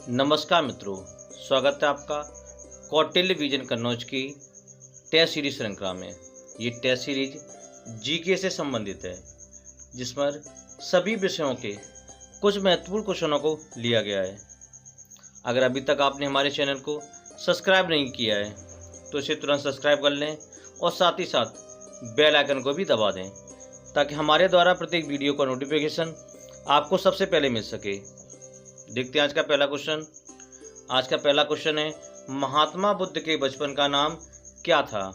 नमस्कार मित्रों, स्वागत है आपका कौटिल्य विजन कन्नौज की टेस्ट सीरीज श्रृंखला में। ये टेस्ट सीरीज जीके से संबंधित है, जिसमें सभी विषयों के कुछ महत्वपूर्ण क्वेश्चनों को लिया गया है। अगर अभी तक आपने हमारे चैनल को सब्सक्राइब नहीं किया है तो इसे तुरंत सब्सक्राइब कर लें और साथ ही साथ बेल आइकन को भी दबा दें, ताकि हमारे द्वारा प्रत्येक वीडियो का नोटिफिकेशन आपको सबसे पहले मिल सके। देखते हैं आज का पहला क्वेश्चन। आज का पहला क्वेश्चन है, महात्मा बुद्ध के बचपन का नाम क्या था?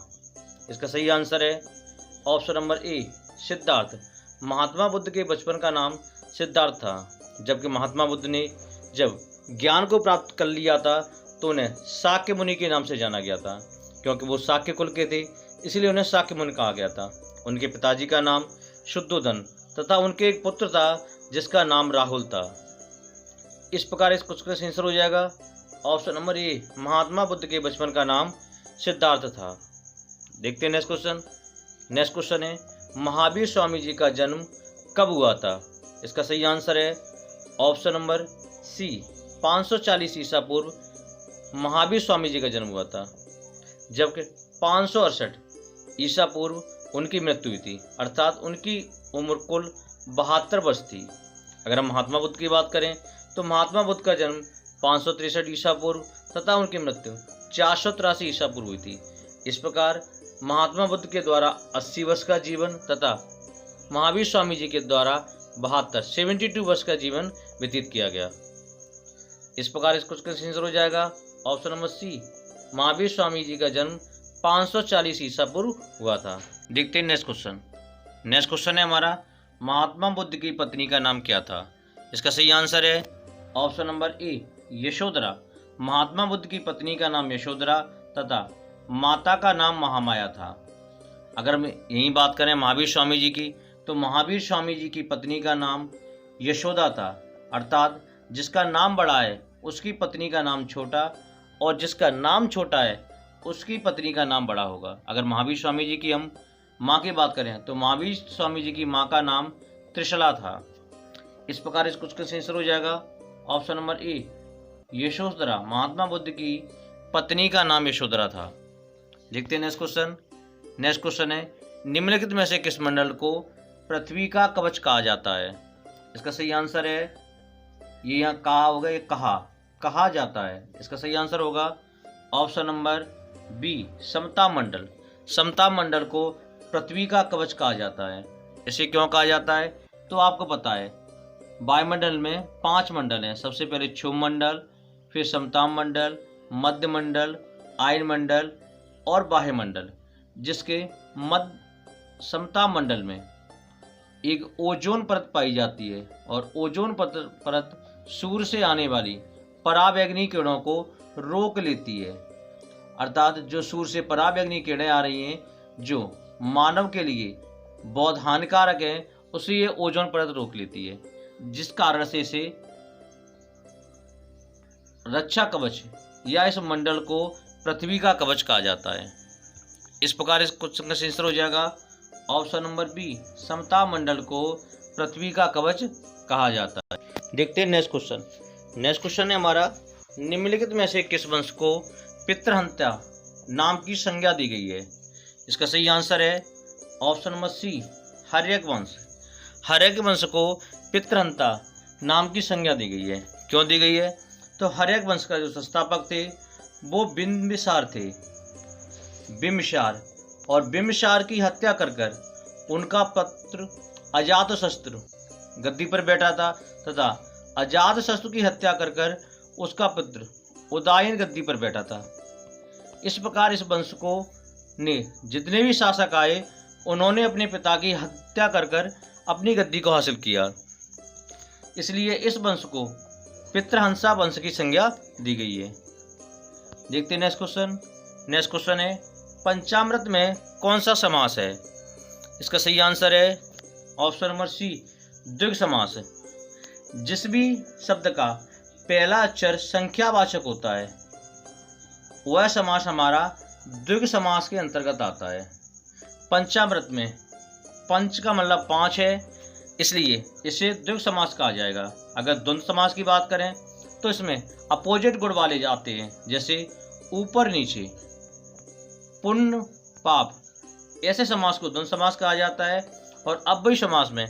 इसका सही आंसर है option number A, Siddharth. Mahatma Buddha के बचपन का नाम सिद्धार्थ था, जबकि महात्मा बुद्ध ने जब ज्ञान को प्राप्त कर लिया था तो उन्हें शाक्य मुनि के नाम से जाना गया था। क्योंकि वो शाक्य कुल के थे, इसलिए उन्हें शाक्य मुनि कहा गया था। उनके पिताजी का नाम शुद्धोधन तथा उनके एक पुत्र था जिसका नाम राहुल था। इस प्रकार इस क्वेश्चन का आंसर हो जाएगा option number A, Mahatma Buddha के बचपन का नाम सिद्धार्थ था। देखते हैं नेक्स्ट क्वेश्चन। नेक्स्ट क्वेश्चन है, महावीर स्वामी जी का जन्म कब हुआ था? इसका सही आंसर है ऑप्शन नंबर सी, 540 ईसा पूर्व महावीर स्वामी जी का जन्म हुआ था, जबकि 568 ईसा पूर्व उनकी मृत्यु हुई थी, अर्थात उनकी उम्र कुल 72 वर्ष थी। अगर हम महात्मा बुद्ध की बात करें तो महात्मा बुद्ध का जन्म 563 ईसा पूर्व तथा उनकी मृत्यु 483 ईसा पूर्व हुई थी। इस प्रकार महात्मा बुद्ध के द्वारा 80 वर्ष का जीवन तथा महावीर स्वामी जी के द्वारा 72 वर्ष का जीवन व्यतीत किया गया। इस प्रकार इस क्वेश्चन का आंसर हो जाएगा option number C, Mahavir Swami ji का जन्म 540 ईसा पूर्व हुआ था। देखते हैं नेक्स्ट क्वेश्चन। नेक्स्ट क्वेश्चन है हमारा, महात्मा बुद्ध की पत्नी का नाम क्या था? इसका सही आंसर है option number A, Yashodhara. Mahatma Buddha की पत्नी का नाम यशोधरा तथा माता का नाम महामाया था। अगर हम यही बात करें महावीर स्वामी जी की, तो महावीर स्वामी जी की पत्नी का नाम यशोदा था, अर्थात जिसका नाम बड़ा है उसकी पत्नी का नाम छोटा और जिसका नाम छोटा है उसकी पत्नी का नाम बड़ा होगा। अगर महावीर स्वामी जी की हम माँ की बात करें तो महावीर स्वामी जी की माँ का नाम त्रिशला था। इस प्रकार इस क्वेश्चन का आंसर हो जाएगा option number A, Yashodhara. Mahatma Buddha की पत्नी का नाम यशोधरा था। देखते हैं नेक्स्ट क्वेश्चन। नेक्स्ट क्वेश्चन है, निम्नलिखित में से किस मंडल को पृथ्वी का कवच कहा जाता है? इसका सही आंसर है, ये यहाँ कहा होगा, ये कहा जाता है। इसका सही आंसर होगा ऑप्शन नंबर बी, समता मंडल। समता मंडल को पृथ्वी का कवच कहा जाता है। इसे क्यों कहा जाता है तो आपको पता है, वायुमंडल में 5 मंडल हैं। सबसे पहले क्षोभ मंडल, फिर समताप मंडल, मध्य मंडल, आयन मंडल और बाह्य मंडल, जिसके मध्य समताप मंडल में एक ओजोन परत पाई जाती है और ओजोन परत सूर्य से आने वाली पराबैंगनी किरणों को रोक लेती है। अर्थात जो सूर्य से पराबैंगनी किरणें आ रही हैं जो मानव के लिए बहुत हानिकारक है, उसे ये ओजोन परत रोक लेती है, जिस कारण से इसे रक्षा कवच या इस मंडल को पृथ्वी का कवच कहा जाता है। इस प्रकार इस क्वेश्चन का आंसर हो जाएगा ऑप्शन नंबर बी, समता मंडल को पृथ्वी का कवच कहा जाता है। देखते हैं नेक्स्ट क्वेश्चन। नेक्स्ट क्वेश्चन है हमारा, निम्नलिखित में से किस वंश को पितृहंत्या नाम की संज्ञा दी गई है? इसका सही आंसर है ऑप्शन नंबर सी, हर्यक वंश। हर्यक वंश को पितृहंता नाम की संज्ञा दी गई है। क्यों दी गई है तो हर्यक वंश का जो संस्थापक थे वो बिंबिसार थे। बिंबिसार और बिंबिसार की हत्या कर उनका पुत्र अजातशत्रु गद्दी पर बैठा था तथा अजातशत्रु की हत्या कर उसका पुत्र उदयन गद्दी पर बैठा था। इस प्रकार इस वंश को ने जितने भी शासक आए उन्होंने अपने पिता की हत्या कर अपनी गद्दी को हासिल किया, इसलिए इस वंश को पितृहंसा वंश की संज्ञा दी गई है। देखते हैं नेक्स्ट क्वेश्चन। नेक्स्ट क्वेश्चन है, पंचामृत में कौन सा समास है? इसका सही आंसर है ऑप्शन नंबर सी, द्विग समास। जिस भी शब्द का पहला अक्षर संख्यावाचक होता है वह समास हमारा द्विग समास के अंतर्गत आता है। पंचामृत में पंच का मतलब 5 है, इसलिए इसे द्विग समास कहा जाएगा। अगर द्वंद्व समास की बात करें तो इसमें अपोजिट गुण वाले जाते हैं, जैसे ऊपर नीचे, पुण्य पाप। ऐसे समास को द्वंद्व समास कहा जाता है। और अव्ययी समास में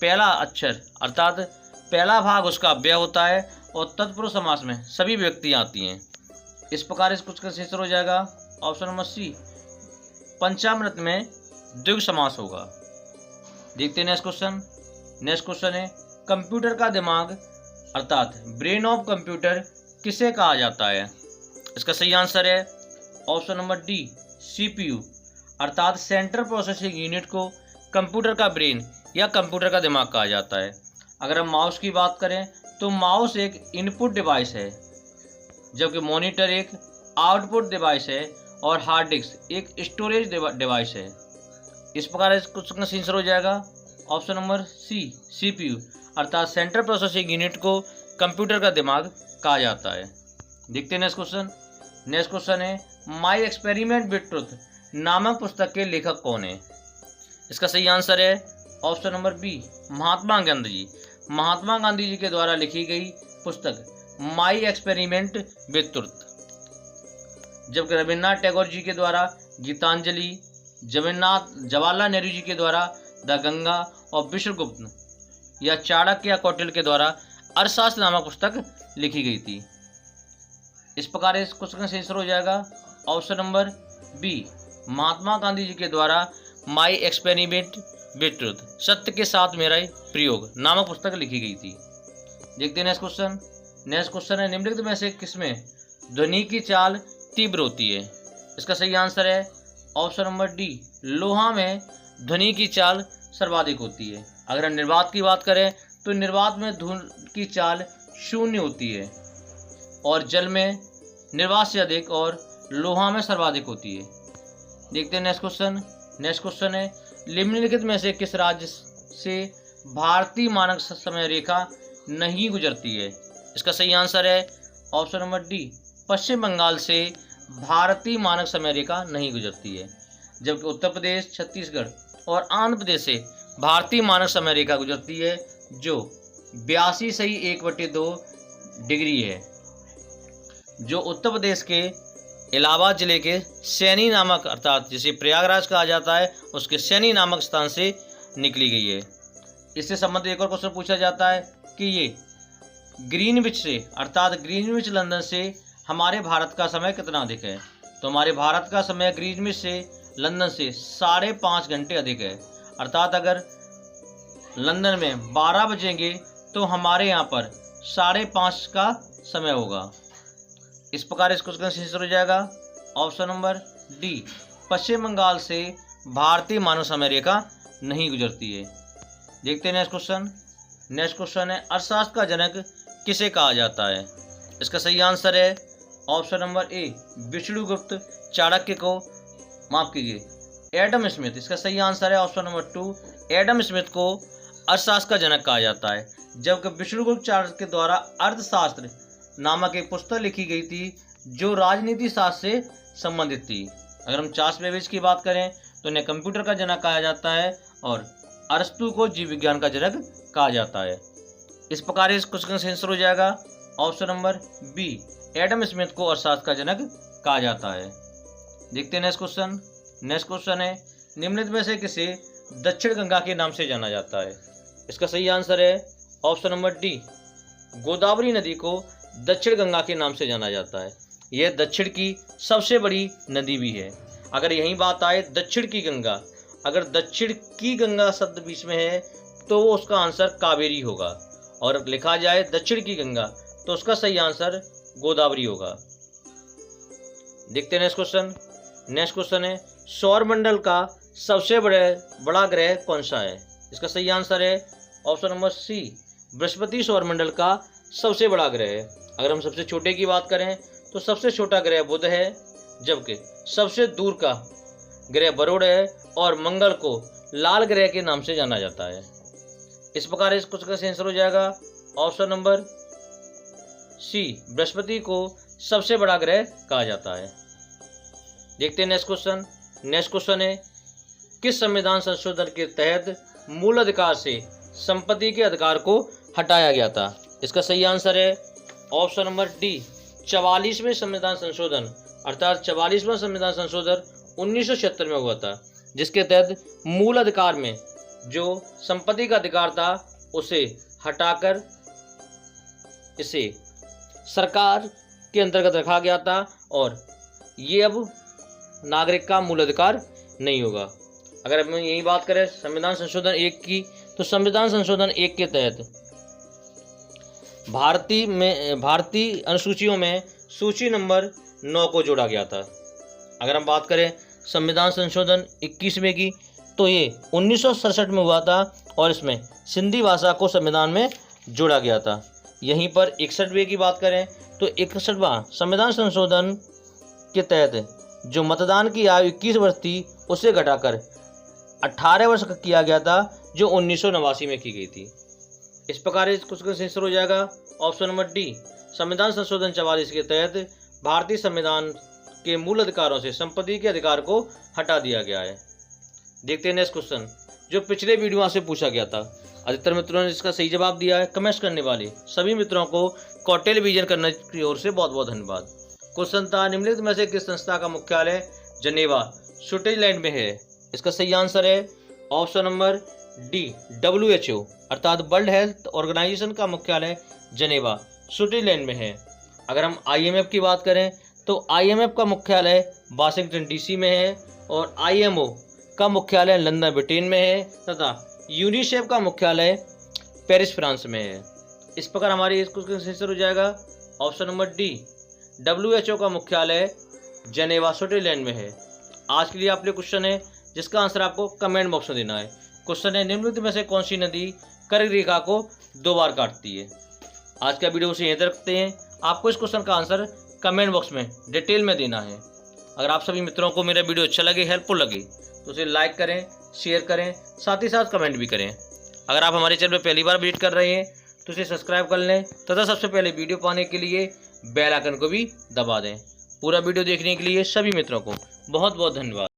पहला अक्षर अर्थात पहला भाग उसका अव्यय होता है और तत्पुरुष समास में सभी व्यक्तियां आती हैं। इस प्रकार इस कुछ का आंसर हो जाएगा ऑप्शन नंबर सी, पंचामृत में द्विगु समास होगा। देखते हैं नेक्स्ट क्वेश्चन। नेक्स्ट क्वेश्चन है कंप्यूटर का दिमाग अर्थात ब्रेन ऑफ कंप्यूटर किसे कहा जाता है? इसका सही आंसर है ऑप्शन नंबर डी, सीपीयू अर्थात सेंट्रल प्रोसेसिंग यूनिट को कंप्यूटर का ब्रेन या कंप्यूटर का दिमाग कहा जाता है। अगर हम माउस की बात करें तो माउस एक इनपुट डिवाइस है, जबकि मॉनिटर एक आउटपुट डिवाइस है और हार्ड डिस्क एक स्टोरेज डिवाइस है। इस प्रकार इस क्वेश्चन का आंसर हो जाएगा ऑप्शन नंबर सी, सीपीयू अर्थात सेंट्रल प्रोसेसिंग यूनिट को कंप्यूटर का दिमाग कहा जाता है। देखते हैं नेक्स्ट क्वेश्चन। नेक्स्ट क्वेश्चन है माई एक्सपेरिमेंट विद ट्रुथ नामक पुस्तक के लेखक कौन है? इसका सही आंसर है option number B, Mahatma Gandhi ji. Mahatma Gandhi ji के द्वारा लिखी गई पुस्तक माई एक्सपेरिमेंट विद ट्रुथ। जबकि रविन्द्रनाथ टैगोर जी के द्वारा गीतांजलि, जवाहरलाल नेहरू जी के द्वारा द गंगा और विश्वगुप्त या चाणक्य या कौटिल्य के द्वारा अर्थशास्त्र नामक पुस्तक लिखी गई थी। इस प्रकार इस क्वेश्चन का आंसर हो जाएगा option number B, Mahatma Gandhi ji के द्वारा माई एक्सपेरिमेंट विद ट्रुथ सत्य के साथ मेरा प्रयोग नामक पुस्तक लिखी गई थी। देखते हैं नेक्स्ट क्वेश्चन। नेक्स्ट क्वेश्चन है निम्नलिखित में से किसमें ध्वनि की चाल तीव्र होती है? इसका सही आंसर है ऑप्शन नंबर डी, लोहा में ध्वनि की चाल सर्वाधिक होती है। अगर हम निर्वात की बात करें तो निर्वात में ध्वनि की चाल 0 होती है और जल में निर्वात से अधिक और लोहा में सर्वाधिक होती है। देखते हैं नेक्स्ट क्वेश्चन। नेक्स्ट क्वेश्चन है निम्नलिखित में से किस राज्य से भारतीय मानक समय रेखा नहीं गुजरती है? इसका सही आंसर है ऑप्शन नंबर डी, पश्चिम बंगाल से भारतीय मानक समय रेखा नहीं गुजरती है। जबकि उत्तर प्रदेश, छत्तीसगढ़ और आंध्र प्रदेश से भारतीय मानक समय रेखा गुजरती है, जो 82.1/2 डिग्री है, जो उत्तर प्रदेश के इलाहाबाद जिले के सैनी नामक अर्थात जिसे प्रयागराज कहा जाता है उसके सैनी नामक स्थान से निकली गई है। इससे संबंधित एक और क्वेश्चन पूछा जाता है कि ये ग्रीनविच से अर्थात ग्रीनविच लंदन से हमारे भारत का समय कितना अधिक है? तो हमारे भारत का समय ग्रीनविच से लंदन से 5.5 घंटे अधिक है। अर्थात अगर लंदन में 12 बजेंगे तो हमारे यहाँ पर 5:30 का समय होगा। इस प्रकार इस क्वेश्चन का आंसर हो जाएगा ऑप्शन नंबर डी, पश्चिम बंगाल से भारतीय मानव समय रेखा नहीं गुजरती है। देखते हैं नेक्स्ट क्वेश्चन। नेक्स्ट क्वेश्चन है अर्थशास्त्र का जनक किसे कहा जाता है? इसका सही आंसर है option number A, Vishnugupta Chanakya को, माफ कीजिए, एडम स्मिथ। इसका सही आंसर है ऑप्शन नंबर 2, एडम स्मिथ को अर्थशास्त्र का जनक कहा जाता है। जबकि विष्णुगुप्त चाणक्य के द्वारा अर्थशास्त्र नामक एक पुस्तक लिखी गई थी जो राजनीति शास्त्र से संबंधित थी। अगर हम चार्ल्स बेबेज की बात करें तो उन्हें कंप्यूटर का जनक कहा जाता है और अरस्तु को जीव विज्ञान का जनक कहा जाता है। इस प्रकार इस क्वेश्चन का आंसर हो जाएगा option number B, Adam Smith को अर्थशास्त्र का जनक कहा जाता है। देखते हैं नेक्स्ट क्वेश्चन। नेक्स्ट क्वेश्चन है निम्नलिखित में से किसे दक्षिण गंगा के नाम से जाना जाता है? इसका सही आंसर है ऑप्शन नंबर डी, गोदावरी नदी को दक्षिण गंगा के नाम से जाना जाता है। यह दक्षिण की सबसे बड़ी नदी भी है। अगर यही बात आए दक्षिण की गंगा, अगर दक्षिण की गंगा शब्द बीच में है तो उसका आंसर कावेरी होगा, और लिखा जाए दक्षिण की गंगा तो उसका सही आंसर गोदावरी होगा। देखते हैं नेक्स्ट क्वेश्चन। नेक्स्ट क्वेश्चन है सौरमंडल का सबसे बड़ा ग्रह कौन सा है? इसका सही आंसर है ऑप्शन नंबर सी, बृहस्पति सौरमंडल का सबसे बड़ा ग्रह है। अगर हम सबसे छोटे की बात करें तो सबसे छोटा ग्रह बुध है, जबकि सबसे दूर का ग्रह वरुण है और मंगल को लाल ग्रह के नाम से जाना जाता है। इस प्रकार इस क्वेश्चन का आंसर हो जाएगा ऑप्शन नंबर सी, बृहस्पति को सबसे बड़ा ग्रह कहा जाता है। देखते हैं नेक्स्ट क्वेश्चन। नेक्स्ट क्वेश्चन है किस संविधान संशोधन के तहत मूल अधिकार से संपत्ति के अधिकार को हटाया गया था? इसका सही आंसर है ऑप्शन नंबर डी 44वें संविधान संशोधन अर्थात 44वां संविधान संशोधन 1976 में हुआ था, जिसके तहत मूल अधिकार में जो संपत्ति का अधिकार था उसे हटाकर इसे सरकार के अंतर्गत रखा गया था और ये अब नागरिक का मूल अधिकार नहीं होगा। अगर हम यही बात करें संविधान संशोधन 1 की, तो संविधान संशोधन 1 के तहत भारतीय अनुसूचियों में सूची नंबर 9 को जोड़ा गया था। अगर हम बात करें संविधान संशोधन 21वें की, तो ये 1967 में हुआ था और इसमें सिंधी भाषा को संविधान में जोड़ा गया था। यहीं पर 61वें की बात करें तो 61वां संविधान संशोधन के तहत जो मतदान की आयु 21 वर्ष थी उसे घटाकर 18 वर्ष का किया गया था, जो 1989 में की गई थी। इस प्रकार इस क्वेश्चन का आंसर हो जाएगा ऑप्शन नंबर डी संविधान संशोधन 44 के तहत भारतीय संविधान के मूल अधिकारों से संपत्ति के अधिकार को हटा दिया गया है। देखते हैं नेक्स्ट क्वेश्चन जो पिछले वीडियो से पूछा गया था। अधिकतर मित्रों ने इसका सही जवाब दिया है। कमेंट्स करने वाले सभी मित्रों को कौटिल्य विजन करने की ओर से बहुत बहुत धन्यवाद। क्वेश्चन था निम्नलिखित में से किस संस्था का मुख्यालय जेनेवा स्विट्जरलैंड में है? इसका सही आंसर है ऑप्शन नंबर डी WHO अर्थात वर्ल्ड हेल्थ ऑर्गेनाइजेशन का मुख्यालय जेनेवा स्विट्जरलैंड में है। अगर हम IMF की बात करें तो IMF का मुख्यालय वाशिंगटन DC में है और IMO का मुख्यालय लंदन ब्रिटेन में है तथा यूनिसेफ का मुख्यालय पेरिस फ्रांस में है। इस प्रकार हमारी इस क्वेश्चन का आंसर हो जाएगा ऑप्शन नंबर डी WHO का मुख्यालय जेनेवा स्विट्जरलैंड में है। आज के लिए आप लिए क्वेश्चन है जिसका आंसर आपको कमेंट बॉक्स में देना है। क्वेश्चन है निम्नलिखित में से कौन सी नदी कर्क रेखा को 2 बार काटती है? आज का वीडियो से यहीं तक रखते हैं। आपको इस क्वेश्चन का आंसर कमेंट बॉक्स में डिटेल में देना है। अगर आप सभी मित्रों को मेरा वीडियो अच्छा लगे, हेल्पफुल लगे तो उसे लाइक करें, शेयर करें, साथ ही साथ कमेंट भी करें। अगर आप हमारे चैनल पर पहली बार विजिट कर रहे हैं तो इसे सब्सक्राइब कर लें तथा सबसे पहले वीडियो पाने के लिए बेल आइकन को भी दबा दें। पूरा वीडियो देखने के लिए सभी मित्रों को बहुत बहुत धन्यवाद।